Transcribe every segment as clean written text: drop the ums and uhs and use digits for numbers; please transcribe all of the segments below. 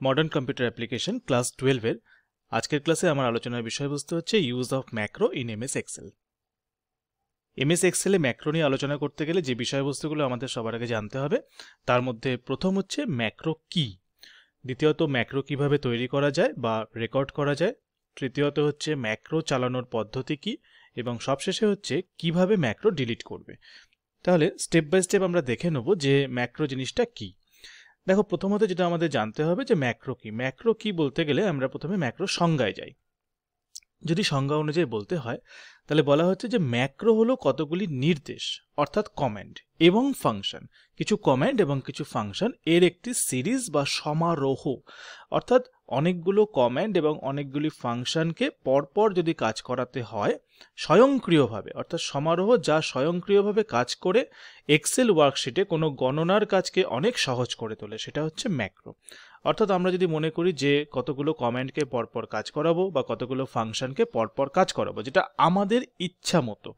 Modern computer application class 12 এর আজকের ক্লাসে আমার আলোচনার বিষয়বস্তু হচ্ছে use of macro in MS Excel. MS এক্সেলে ম্যাক্রো নিয়ে আলোচনা করতে গেলে যে বিষয়বস্তুগুলো আমাদের সবার আগে জানতে হবে তার মধ্যে প্রথম হচ্ছে ম্যাক্রো কি, দ্বিতীয়ত ম্যাক্রো কিভাবে তৈরি করা যায় বা রেকর্ড করা যায়, তৃতীয়ত হচ্ছে ম্যাক্রো চালানোর পদ্ধতি কি, এবং সবশেষে হচ্ছে কিভাবে ম্যাক্রো ডিলিট করবে। তাহলে স্টেপ বাই স্টেপ আমরা দেখে নেব যে ম্যাক্রো জিনিসটা কি। দেখো, প্রথমত যেটা আমাদের জানতে হবে যে ম্যাক্রো কি। ম্যাক্রো কি বলতে গেলে আমরা প্রথমে ম্যাক্রো সংজ্ঞায় যাই। যদি সংজ্ঞা অনুযায়ী বলতে হয় তাহলে বলা হচ্ছে যে ম্যাক্রো হলো কতগুলি নির্দেশ অর্থাৎ কমান্ড এবং ফাংশন, কিছু কমান্ড এবং কিছু ফাংশন এর একটি সিরিজ বা সমারোহ, অর্থাৎ অনেকগুলো কমান্ড এবং অনেকগুলি ফাংশনকে পরপর যদি কাজ করাতে হয় স্বয়ংক্রিয়ভাবে, অর্থাৎ সমারোহ যা স্বয়ংক্রিয়ভাবে কাজ করে এক্সেল ওয়ার্কশিটে কোনো গণনার কাজকে অনেক সহজ করে তোলে, সেটা হচ্ছে ম্যাক্রো। অর্থাৎ আমরা যদি মনে করি যে কতগুলো কমান্ডকে পরপর কাজ করাবো বা কতগুলো ফাংশনকে পরপর কাজ করাবো যেটা আমাদের ইচ্ছা মতো,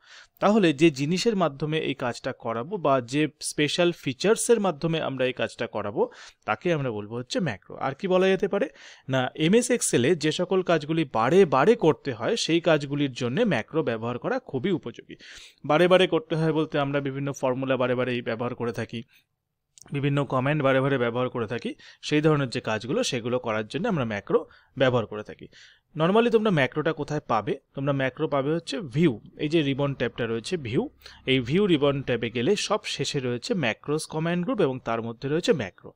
তাহলে যে জিনিসের মাধ্যমে এই কাজটা করাবো বা যে স্পেশাল ফিচার্সের মাধ্যমে আমরা এই কাজটা করাবো তাকে আমরা বলবো হচ্ছে ম্যাক্রো। আর কি বলা যেতে পারে না, এমএস এক্সেলে যে সকল কাজগুলি বারে বারে করতে হয় সেই কাজগুলির জন্য ম্যাক্রো ব্যবহার করা খুবই উপযোগী। বারে বারে করতে হয় বলতে আমরা বিভিন্ন ফর্মুলা বারে বারেই ব্যবহার করে থাকি, বিভিন্ন কমেন্ট বারে বারে ব্যবহার করে থাকি, সেই ধরনের যে কাজগুলো সেগুলো করার জন্য আমরা ম্যাক্রো ব্যবহার করে থাকি। নর্মালি তোমরা ম্যাক্রোটা কোথায় পাবে? তোমরা ম্যাক্রো পাবে হচ্ছে ভিউ, এই যে রিবন ট্যাবটা রয়েছে ভিউ, এই ভিউ রিবন ট্যাবে গেলে সব শেষে রয়েছে ম্যাক্রোস কমান্ড গ্রুপ এবং তার মধ্যে রয়েছে ম্যাক্রো।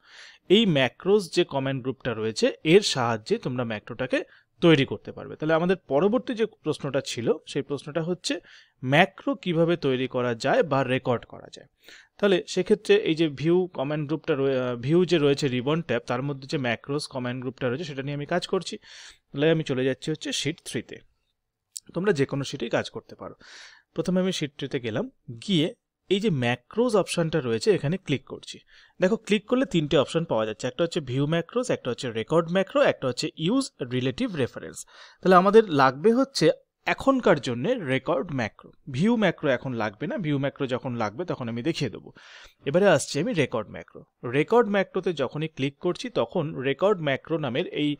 এই ম্যাক্রোস যে কমান্ড গ্রুপটা রয়েছে এর সাহায্যে তোমরা ম্যাক্রোটাকে তৈরি করতে পারবে। তাহলে আমাদের পরবর্তী যে প্রশ্নটা ছিল সেই প্রশ্নটা হচ্ছে ম্যাক্রো কিভাবে তৈরি করা যায় বা রেকর্ড করা যায়। তাহলে সেক্ষেত্রে এই যে ভিউ কমান্ড গ্রুপটা ভিউ যে রয়েছে রিবন ট্যাব, তার মধ্যে যে ম্যাক্রোস কমান্ড গ্রুপটা রয়েছে সেটা নিয়ে আমি কাজ করছি। তাহলে আমি চলে যাচ্ছি হচ্ছে শিট 3-তে। তোমরা যে কোনো শিটেই কাজ করতে পারো। প্রথমে আমি শিট 3-তে গেলাম, গিয়ে এই যে ম্যাক্রোস অপশনটা রয়েছে এখানে ক্লিক করছি। দেখো, ক্লিক করলে তিনটে অপশন পাওয়া যাচ্ছে, একটা হচ্ছে ভিউ ম্যাক্রোস, একটা হচ্ছে রেকর্ড ম্যাক্রো, একটা হচ্ছে ইউজ রিলেটিভ রেফারেন্স। তাহলে আমাদের লাগবে হচ্ছে এখনকার জন্য রেকর্ড ম্যাক্রো। ভিউ ম্যাক্রো এখন লাগবে না, ভিউ ম্যাক্রো যখন লাগবে তখন আমি দেখিয়ে দেবো। এবারে আসছি আমি রেকর্ড ম্যাক্রো। রেকর্ড ম্যাক্রোতে যখনই ক্লিক করছি তখন রেকর্ড ম্যাক্রো নামের এই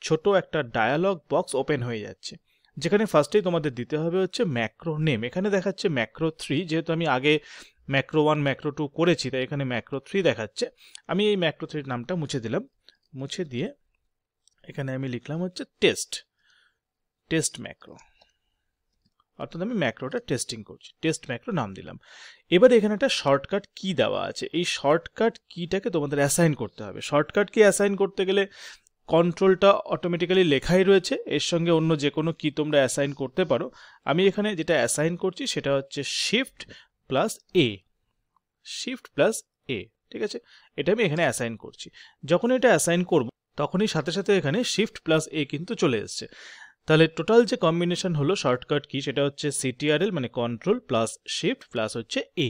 ছোট একটা ডায়ালগ বক্স ওপেন হয়ে যাচ্ছে, যেখানে ফার্স্টেই তোমাদের দিতে হবে হচ্ছে ম্যাক্রো নেম। এখানে দেখাচ্ছে ম্যাক্রো 3, যেহেতু আমি আগে ম্যাক্রো 1 ম্যাক্রো 2 করেছি তাই এখানে ম্যাক্রো 3 দেখাচ্ছে। আমি এই ম্যাক্রো 3 নামটা মুছে দিলাম, মুছে দিয়ে এখানে আমি লিখলাম হচ্ছে টেস্ট ম্যাক্রো, অর্থাৎ আমি ম্যাক্রোটা টেস্টিং করছি, টেস্ট ম্যাক্রো নাম দিলাম। এবারে এখানে একটা শর্টকাট কি দেওয়া আছে, এই শর্টকাট কিটাকে তোমাদের অ্যাসাইন করতে হবে। শর্টকাট কি অ্যাসাইন করতে গেলে কন্ট্রোলটা অটোমেটিক্যালি লেখাই রয়েছে, এর সঙ্গে অন্য যে কোনো কি তোমরা অ্যাসাইন করতে পারো। আমি এখানে যেটা অ্যাসাইন করছি সেটা হচ্ছে শিফট প্লাস এ, শিফট প্লাস এ, ঠিক আছে? এটা আমি এখানে অ্যাসাইন করছি। যখন এটা অ্যাসাইন করব তখনই সাথে সাথে এখানে শিফট প্লাস এ কিন্তু চলে এসছে। তাহলে টোটাল যে কম্বিনেশন হলো শর্টকাট কি সেটা হচ্ছে সিটিআরএল মানে কন্ট্রোল প্লাস শিফট প্লাস হচ্ছে এ।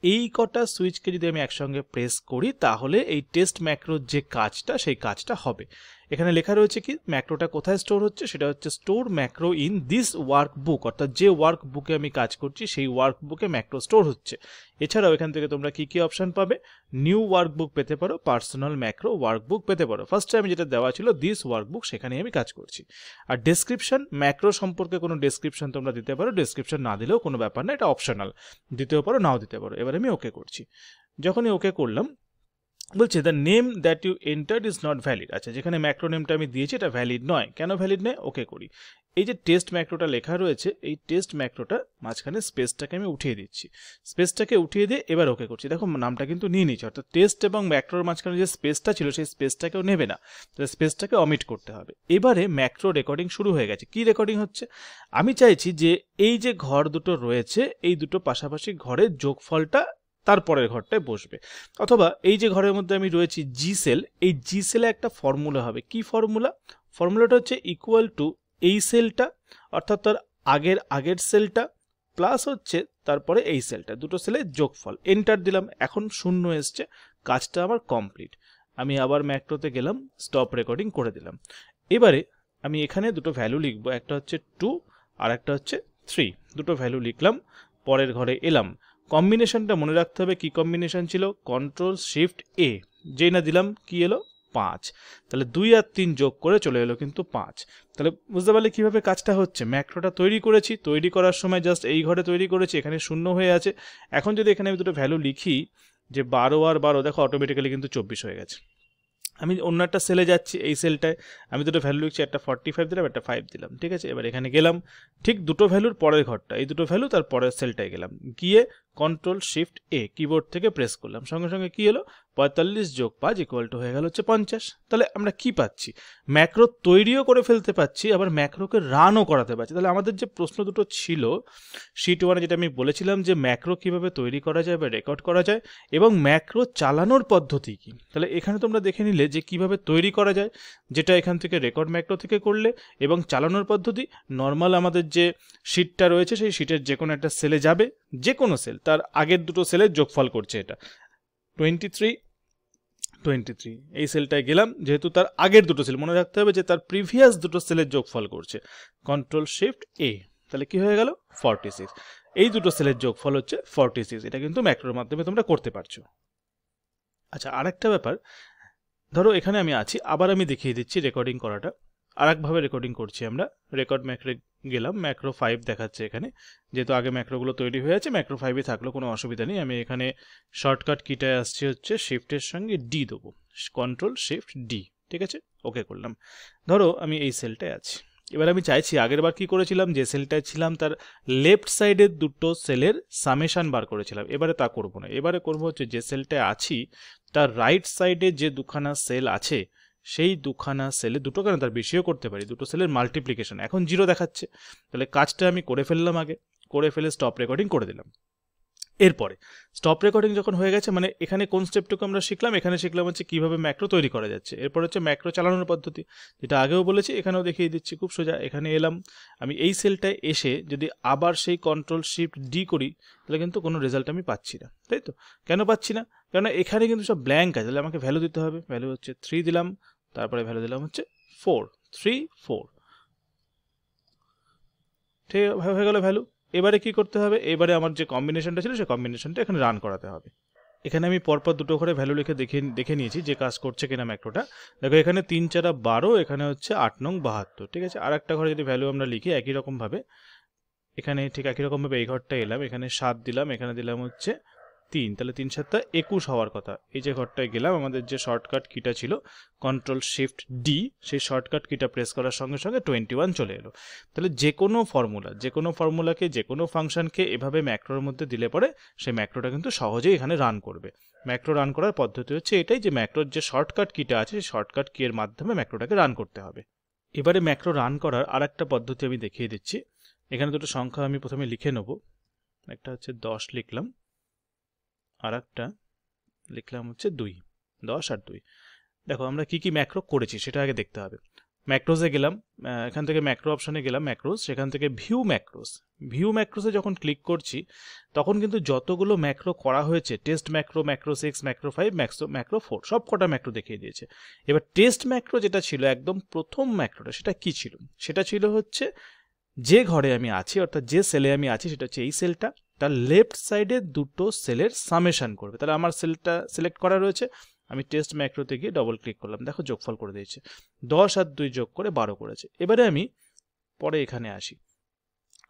এই কটা সুইচকে যদি আমি একসঙ্গে প্রেস করি তাহলে এই টেস্ট ম্যাক্রোর যে কাজটা সেই কাজটা হবে। এখানে লেখা রয়েছে কি ম্যাক্রোটা কোথায় স্টোর হচ্ছে, সেটা হচ্ছে store macro in this workbook, অর্থাৎ যে ওয়ার্কবুকে আমি কাজ করছি সেই ওয়ার্কবুকে ম্যাক্রো স্টোর হচ্ছে। এছাড়াও এখান থেকে তোমরা কি কি অপশন পাবে, নিউ ওয়ার্কবুক পেতে পারো, পার্সোনাল ম্যাক্রো ওয়ার্কবুক পেতে পারো। ফার্স্টে আমি যেটা দেওয়া ছিল দিস ওয়ার্কবুক, সেখানে আমি কাজ করছি। আর ডেসক্রিপশন, ম্যাক্রো সম্পর্কে কোনো ডেসক্রিপশন তোমরা দিতে পারো, ডেসক্রিপশন না দিলেও কোনো ব্যাপার না, এটা অপশনাল, দিতেও পারো নাও দিতে পারো। এবার আমি ওকে করছি। যখনই ওকে করলাম বলছে the name that you entered is not valid. আচ্ছা, যেখানে ম্যাক্রো নেমটা আমি দিয়েছি এটা ভ্যালিড নয়। কেন ভ্যালিড নয়? ওকে করি। এই যে টেস্ট ম্যাক্রোটা লেখা রয়েছে এই টেস্ট ম্যাক্রোটা মাঝখানে স্পেসটাকে আমি উঠিয়ে দিচ্ছি, স্পেসটাকে উঠিয়ে দিয়ে এবার ওকে করছি। দেখো নামটা কিন্তু নিয়ে নিচ্ছে, অর্থাৎ টেস্ট এবং ম্যাক্রোর মাঝখানে যে স্পেসটা ছিল সেই স্পেসটাকেও নেবে না, তাহলে স্পেসটাকে অমিট করতে হবে। এবারে ম্যাক্রো রেকর্ডিং শুরু হয়ে গেছে। কি রেকর্ডিং হচ্ছে? আমি চাইছি যে এই যে ঘর দুটো রয়েছে এই দুটো পাশাপাশি ঘরের যোগফলটা তারপরের ঘরটায় বসবে, অথবা এই যে ঘরের মধ্যে আমি রয়েছি জি সেল, এই জি সেলে একটা ফর্মুলা হবে। কি ফর্মুলা? ফর্মুলাটা হচ্ছে ইকুয়াল টু এই সেলটা, অর্থাৎ তার আগের সেলটা প্লাস হচ্ছে তারপরে এই সেলটা, দুটো সেলের যোগফল। এন্টার দিলাম, এখন 0 এসছে, কাজটা আমার কমপ্লিট। আমি আবার ম্যাক্রোতে গেলাম, স্টপ রেকর্ডিং করে দিলাম। এবারে আমি এখানে দুটো ভ্যালু লিখবো, একটা হচ্ছে 2 আর একটা হচ্ছে 3, দুটো ভ্যালু লিখলাম। পরের ঘরে এলাম, কম্বিনেশনটা মনে রাখতে হবে। কি কম্বিনেশন ছিল? কন্ট্রোল শিফট এ, যেই না দিলাম কি এলো? 5, তাহলে 2 আর 3 যোগ করে চলে এলো কিন্তু 5। তাহলে বুঝতে পারলে কীভাবে কাজটা হচ্ছে। ম্যাক্রোটা তৈরি করেছি, তৈরি করার সময় জাস্ট এই ঘরে তৈরি করেছি, এখানে শূন্য হয়ে আছে। এখন যদি এখানে আমি দুটো ভ্যালু লিখি যে 12 আর 12, দেখো অটোমেটিক্যালি কিন্তু 24 হয়ে গেছে। আমি অন্য একটা সেলে যাচ্ছি, এই সেলটায় আমি দুটো ভ্যালু লিখছি, একটা 45 দিলাম, একটা 5 দিলাম, ঠিক আছে। এবার এখানে গেলাম, ঠিক দুটো ভ্যালুর পরের ঘরটা, এই দুটো ভ্যালু তার পরের সেলটায় গেলাম, গিয়ে কন্ট্রোল শিফট এ কিবোর্ড থেকে প্রেস করলাম, সঙ্গে সঙ্গে কী হলো, 45 যোগ 5 ইকুয়াল টু হয়ে গেল হচ্ছে 50। তাহলে আমরা কি পাচ্ছি, ম্যাক্রো তৈরিও করে ফেলতে পাচ্ছি, আবার ম্যাক্রোকে রানও করাতে পারছি। তাহলে আমাদের যে প্রশ্ন দুটো ছিল শিট 1-এ, যেটা আমি বলেছিলাম যে ম্যাক্রো কীভাবে তৈরি করা যায় বা রেকর্ড করা যায় এবং ম্যাক্রো চালানোর পদ্ধতি কী, তাহলে এখানে তোমরা দেখে নিলে যে কিভাবে তৈরি করা যায়, যেটা এখান থেকে রেকর্ড ম্যাক্রো থেকে করলে, এবং চালানোর পদ্ধতি নর্মাল আমাদের যে শিটটা রয়েছে সেই শিটের যে কোনো একটা সেলে যাবে, যে কোনো সেল, তার আগের দুটো সেলের যোগফল করছে, এটা 23 এই সেলটায় গেলাম, যেহেতু তার আগের দুটো সেল, মনে রাখতে হবে যে তার প্রিভিয়াস দুটো সেলের যোগফল করছে, কন্ট্রোল শিফট এ, তাহলে কি হয়ে গেল 46। এই দুটো সেলের যোগফল হচ্ছে 46। এটা কিন্তু ম্যাক্রোর মাধ্যমে তোমরা করতে পারছো। আচ্ছা, আরেকটা ব্যাপার, ধরো এখানে আমি আছি, আবার আমি দেখিয়ে দিচ্ছি রেকর্ডিং করাটা। আরেকভাবে রেকর্ডিং করছি আমরা, রেকর্ড ম্যাক্রো গেলাম, ম্যাক্রো 5 দেখাচ্ছে এখানে, যেহেতু আগে ম্যাক্রোগুলো তৈরি হয়ে আছে, ম্যাক্রো 5-এ থাকলো কোনো অসুবিধা নেই। আমি এখানে শর্টকাট কিটায় আসছি হচ্ছে শিফটের সঙ্গে ডি দেবো, কন্ট্রোল শিফট ডি, ঠিক আছে, ওকে করলাম। ধরো আমি এই সেলটায় আছি, এবার আমি চাইছি, আগের বার কী করেছিলাম, যে সেলটায় ছিলাম তার লেফট সাইডের দুটো সেলের সামেশান বার করেছিলাম, এবারে তা করবো না, এবারে করবো হচ্ছে যে সেলটায় আছি তার রাইট সাইডে যে দুখানা সেল আছে, সেই দুখানা সেলে, দুটো কেন তার বেশিও করতে পারি, দুটো সেলের মাল্টিপ্লিকেশন, এখন 0 দেখাচ্ছে, তাহলে কাজটা আমি করে ফেললাম, আগে করে ফেলে স্টপ রেকর্ডিং করে দিলাম। এরপরে স্টপ রেকর্ডিং যখন হয়ে গেছে, মানে এখানে কোন স্টেপটুকু আমরা শিখলাম, এখানে শিখলাম হচ্ছে কীভাবে ম্যাক্রো তৈরি করা যাচ্ছে। এরপর হচ্ছে ম্যাক্রো চালানোর পদ্ধতি, যেটা আগেও বলেছি, এখানেও দেখিয়ে দিচ্ছি, খুব সোজা। এখানে এলাম, আমি এই সেলটায় এসে যদি আবার সেই কন্ট্রোল শিফট ডি করি, তাহলে কিন্তু কোনো রেজাল্ট আমি পাচ্ছি না, তাই তো। কেন পাচ্ছি না, কারণ এখানে কিন্তু সব ব্ল্যাঙ্ক আছে, তাহলে আমাকে ভ্যালু দিতে হবে। ভ্যালু হচ্ছে 3 দিলাম, তারপরে ভ্যালু দিলাম হচ্ছে 4, 3, 4, ঠিক হয়ে গেল ভ্যালু। এবারে কি করতে হবে, এবারে আমার যে কম্বিনেশনটা ছিল সেই কম্বিনেশনটা এখানে রান করাতে হবে। এখানে আমি পরপর দুটো করে ভ্যালু লিখে দেখে নিয়েছি যে কাজ করছে কিনা ম্যাক্রোটা। দেখো এখানে 3 4 12, এখানে হচ্ছে 8 9 72, ঠিক আছে। আর একটা ঘরে যদি ভ্যালু আমরা লিখি একই রকমভাবে, এখানে ঠিক একই রকমভাবে এই ঘরটা এলাম, এখানে 7 দিলাম, এখানে দিলাম হচ্ছে 3, তাহলে 3 7 21 হওয়ার কথা। এই যে ঘরটায় গেলাম, আমাদের যে শর্টকাট কিটা ছিল কন্ট্রোল শিফট ডি, সেই শর্টকাট কিটা প্রেস করার সঙ্গে সঙ্গে 21 চলে এলো। তাহলে যে কোনো ফর্মুলাকে, যে কোনো ফাংশনকে এভাবে ম্যাক্রোর মধ্যে দিলে পরে সেই ম্যাক্রোটা কিন্তু সহজেই এখানে রান করবে। ম্যাক্রো রান করার পদ্ধতি হচ্ছে এটাই, যে ম্যাক্রোর যে শর্টকাট কিটা আছে সেই শর্টকাট কি এর মাধ্যমে ম্যাক্রোটাকে রান করতে হবে। এবারে ম্যাক্রো রান করার আর একটা পদ্ধতি আমি দেখিয়ে দিচ্ছি। এখানে দুটো সংখ্যা আমি প্রথমে লিখে নেব, একটা হচ্ছে 10 লিখলাম, আর একটা লিখলাম হচ্ছে 2, 10 আর 2। দেখো আমরা কি কি ম্যাক্রো করেছি সেটা আগে দেখতে হবে। ম্যাক্রোসে গেলাম, এখান থেকে ম্যাক্রো অপশানে গেলাম, ম্যাক্রোস, সেখান থেকে ভিউ ম্যাক্রোসে যখন ক্লিক করছি তখন কিন্তু যতগুলো ম্যাক্রো করা হয়েছে, test macro, macro 6, macro 5, macro 4, সব কটা ম্যাক্রো দেখিয়ে দিয়েছে। এবার টেস্ট ম্যাক্রো যেটা ছিল একদম প্রথম ম্যাক্রোটা, সেটা কি ছিল, সেটা ছিল হচ্ছে যে ঘরে আমি আছি, অর্থাৎ যে সেলে আমি আছি সেটা হচ্ছে এই সেলটা, তার লেফট সাইডে দুটো সেলের সামেশন করবে। তাহলে আমার সেলটা সিলেক্ট করা রয়েছে, আমি টেস্ট ম্যাক্রোতে গিয়ে ডবল ক্লিক করলাম, দেখো যোগফল করে দিয়েছে, 10 আর 2 যোগ করে 12 করেছে। এবারে আমি পরে এখানে আসি,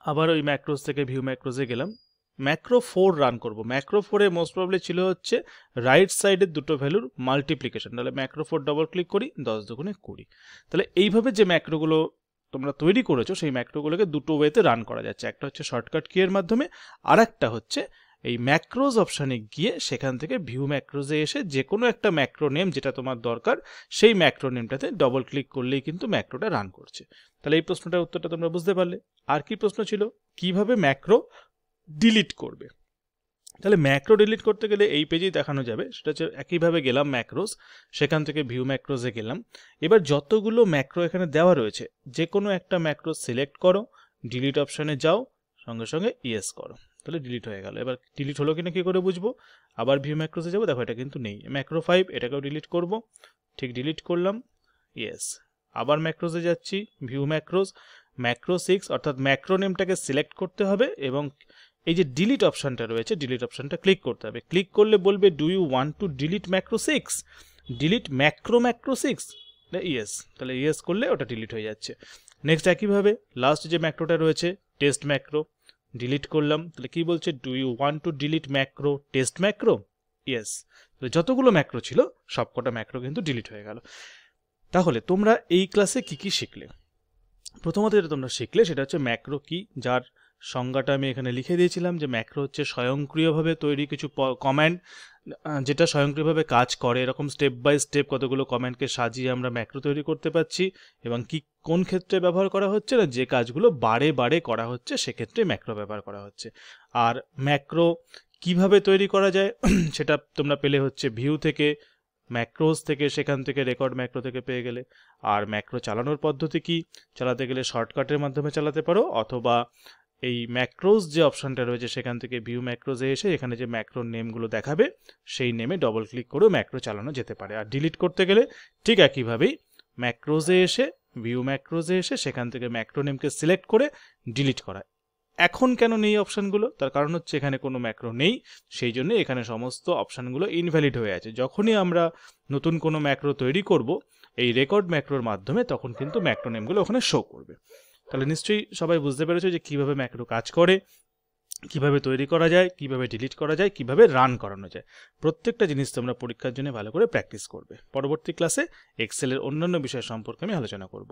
আবার ওই ম্যাক্রোস থেকে ভিউ ম্যাক্রোসে গেলাম, ম্যাক্রো 4 রান করব। ম্যাক্রো 4-এ মোস্ট প্রবলি ছিল হচ্ছে রাইট সাইডের দুটো ভ্যালুর মাল্টিপ্লিকেশন, তাহলে ম্যাক্রো 4 ডবল ক্লিক করি, 10 দুগুণে 20। তাহলে এইভাবে যে ম্যাক্রোগুলো তোমরা তৈরি করেছো সেই ম্যাক্রোগুলোকে দুটো ওয়েতে রান করা যাচ্ছে, একটা হচ্ছে শর্টকাট কি এর মাধ্যমে, আর একটা হচ্ছে এই ম্যাক্রোজ অপশানে গিয়ে সেখান থেকে ভিউ ম্যাক্রোজে এসে যে কোনো একটা ম্যাক্রো নেম যেটা তোমার দরকার সেই ম্যাক্রো নেমটাতে ডবল ক্লিক করলেই কিন্তু ম্যাক্রোটা রান করছে। তাহলে এই প্রশ্নটার উত্তরটা তোমরা বুঝতে পারলে। আর কি প্রশ্ন ছিল, কিভাবে ম্যাক্রো ডিলিট করবে। তাহলে ম্যাক্রো ডিলিট করতে গেলে এই পেজেই দেখানো যাবে, সেটা হচ্ছে একইভাবে গেলাম ম্যাক্রোস, সেখান থেকে ভিউ ম্যাক্রোসে গেলাম। এবার যতগুলো ম্যাক্রো এখানে দেওয়া রয়েছে যে কোনো একটা ম্যাক্রো সিলেক্ট করো, ডিলিট অপশানে যাও, সঙ্গে সঙ্গে ইয়েস করো, তাহলে ডিলিট হয়ে গেল। এবার ডিলিট হলো কিনা কী করে বুঝবো, আবার ভিউ ম্যাক্রোসে যাবো, দেখো এটা কিন্তু নেই। ম্যাক্রো 5 এটাকেও ডিলিট করব, ঠিক ডিলিট করলাম, ইয়েস। আবার ম্যাক্রোসে যাচ্ছি, ভিউ ম্যাক্রোস, ম্যাক্রো 6 অর্থাৎ ম্যাক্রো নেমটাকে সিলেক্ট করতে হবে এবং এই যে ডিলিট অপশানটা রয়েছে ডিলিট অপশানটা ক্লিক করতে হবে। ক্লিক করলে বলবে do you want to delete macro 6, delete macro 6 yes, তাহলে ইয়েস করলে ওটা ডিলিট হয়ে যাচ্ছে। নেক্সট একইভাবে লাস্ট যে ম্যাক্রোটা রয়েছে টেস্ট ম্যাক্রো, ডিলিট করলাম, তাহলে কি বলছে, do you want to delete macro test macro, yes. যতগুলো ম্যাক্রো ছিল সবকটা ম্যাক্রো কিন্তু ডিলিট হয়ে গেল। তাহলে তোমরা এই ক্লাসে কি কি শিখলে? প্রথমত যেটা তোমরা শিখলে সেটা হচ্ছে ম্যাক্রো কি, যার সংজ্ঞাটা আমি এখানে লিখে দিয়েছিলাম যে ম্যাক্রো হচ্ছে স্বয়ংক্রিয়ভাবে তৈরি কিছু কমান্ড, যেটা স্বয়ংক্রিয়ভাবে কাজ করে। এরকম স্টেপ বাই স্টেপ কতগুলো কমান্ডকে সাজিয়ে আমরা ম্যাক্রো তৈরি করতে পারছি, এবং কি কোন ক্ষেত্রে ব্যবহার করা হচ্ছে না, যে কাজগুলো বারে বারে করা হচ্ছে সেক্ষেত্রে ম্যাক্রো ব্যবহার করা হচ্ছে। আর ম্যাক্রো কিভাবে তৈরি করা যায় সেটা তোমরা পেলে হচ্ছে ভিউ থেকে, ম্যাক্রোস থেকে, সেখান থেকে রেকর্ড ম্যাক্রো থেকে পেয়ে গেলে। আর ম্যাক্রো চালানোর পদ্ধতি কি, চালাতে গেলে শর্টকাটের মাধ্যমে চালাতে পারো, অথবা এই ম্যাক্রোস যে অপশানটা রয়েছে সেখান থেকে ভিউ ম্যাক্রোজে এসে এখানে যে ম্যাক্রোর নেমগুলো দেখাবে সেই নেমে ডবল ক্লিক করেও ম্যাক্রো চালানো যেতে পারে। আর ডিলিট করতে গেলে ঠিক একইভাবেই ম্যাক্রোজে এসে, ভিউ ম্যাক্রোজে এসে সেখান থেকে ম্যাক্রো নেমকে সিলেক্ট করে ডিলিট করা। এখন কেন নেই অপশানগুলো? তার কারণ হচ্ছে এখানে কোনো ম্যাক্রো নেই, সেই জন্য এখানে সমস্ত অপশানগুলো ইনভ্যালিড হয়ে আছে। যখনই আমরা নতুন কোনো ম্যাক্রো তৈরি করব এই রেকর্ড ম্যাক্রোর মাধ্যমে, তখন কিন্তু ম্যাক্রো নেমগুলো ওখানে শো করবে। তাহলে নিশ্চয়ই সবাই বুঝতে পেরেছো যে কিভাবে ম্যাক্রো কাজ করে, কিভাবে তৈরি করা যায়, কিভাবে ডিলিট করা যায়, কিভাবে রান করানো যায়। প্রত্যেকটা জিনিস তোমরা পরীক্ষার জন্য ভালো করে প্র্যাকটিস করবে। পরবর্তী ক্লাসে এক্সেলের অন্যান্য বিষয় সম্পর্কে আমি আলোচনা করব।